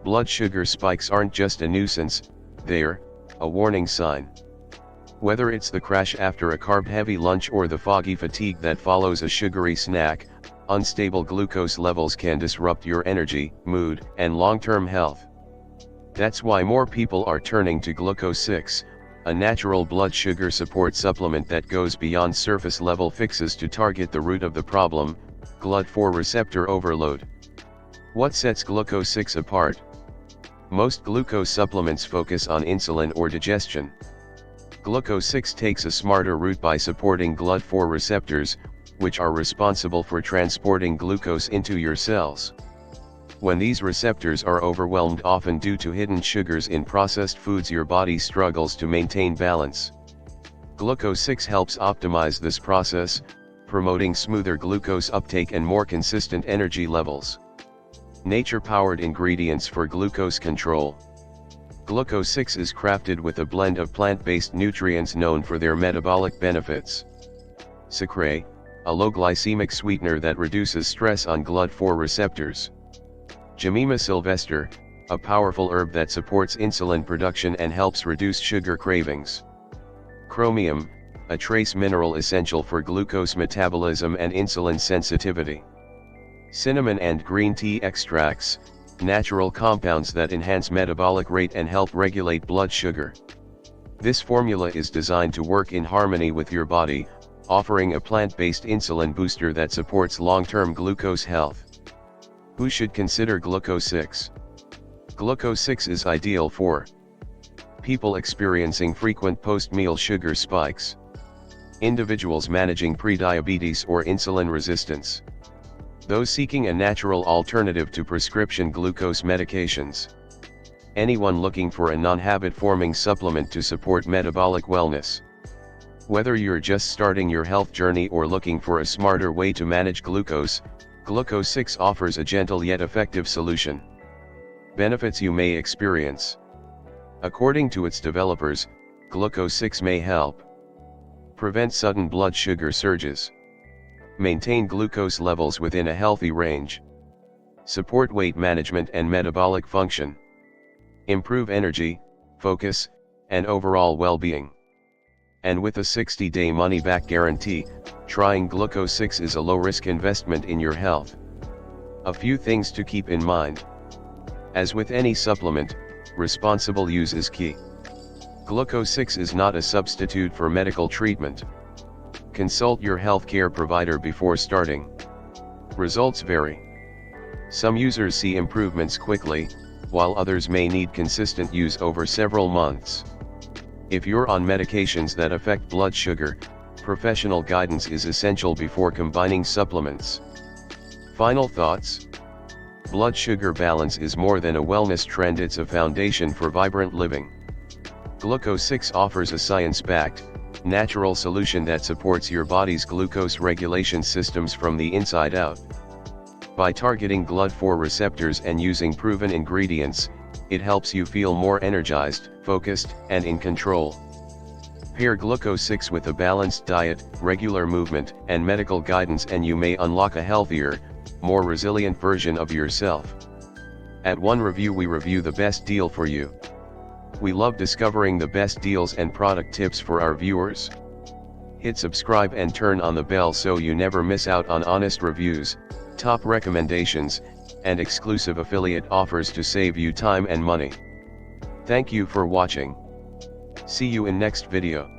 Blood sugar spikes aren't just a nuisance, they're a warning sign. Whether it's the crash after a carb-heavy lunch or the foggy fatigue that follows a sugary snack, unstable glucose levels can disrupt your energy, mood, and long-term health. That's why more people are turning to Gluco6, a natural blood sugar support supplement that goes beyond surface-level fixes to target the root of the problem, GLUT4 receptor overload. What sets Gluco6 apart? Most glucose supplements focus on insulin or digestion. Gluco6 takes a smarter route by supporting GLUT4 receptors, which are responsible for transporting glucose into your cells. When these receptors are overwhelmed, often due to hidden sugars in processed foods, your body struggles to maintain balance. Gluco6 helps optimize this process, promoting smoother glucose uptake and more consistent energy levels. Nature-powered ingredients for glucose control. Gluco6 is crafted with a blend of plant-based nutrients known for their metabolic benefits. Sugary, a low glycemic sweetener that reduces stress on GLUT4 receptors. Jemima sylvestre, a powerful herb that supports insulin production and helps reduce sugar cravings. Chromium, a trace mineral essential for glucose metabolism and insulin sensitivity. Cinnamon and green tea extracts, natural compounds that enhance metabolic rate and help regulate blood sugar. This formula is designed to work in harmony with your body, offering a plant-based insulin booster that supports long-term glucose health. Who should consider Gluco6? Gluco6 is ideal for people experiencing frequent post-meal sugar spikes, individuals managing prediabetes or insulin resistance, those seeking a natural alternative to prescription glucose medications, anyone looking for a non-habit-forming supplement to support metabolic wellness. Whether you're just starting your health journey or looking for a smarter way to manage glucose, Gluco6 offers a gentle yet effective solution. Benefits you may experience. According to its developers, Gluco6 may help prevent sudden blood sugar surges, maintain glucose levels within a healthy range, support weight management and metabolic function, improve energy, focus, and overall well-being. And with a 60-day money-back guarantee, trying Gluco6 is a low-risk investment in your health. A few things to keep in mind. As with any supplement, responsible use is key. Gluco6 is not a substitute for medical treatment. Consult your healthcare provider before starting. Results vary. Some users see improvements quickly, while others may need consistent use over several months. If you're on medications that affect blood sugar, professional guidance is essential before combining supplements. Final thoughts. Blood sugar balance is more than a wellness trend, it's a foundation for vibrant living. Gluco6 offers a science-backed, natural solution that supports your body's glucose regulation systems from the inside out. By targeting GLUT4 receptors and using proven ingredients, it helps you feel more energized, focused, and in control. Pair Gluco6 with a balanced diet, regular movement, and medical guidance and you may unlock a healthier, more resilient version of yourself. At One Review we review the best deal for you. We love discovering the best deals and product tips for our viewers. Hit subscribe and turn on the bell so you never miss out on honest reviews, top recommendations, and exclusive affiliate offers to save you time and money. Thank you for watching. See you in next video.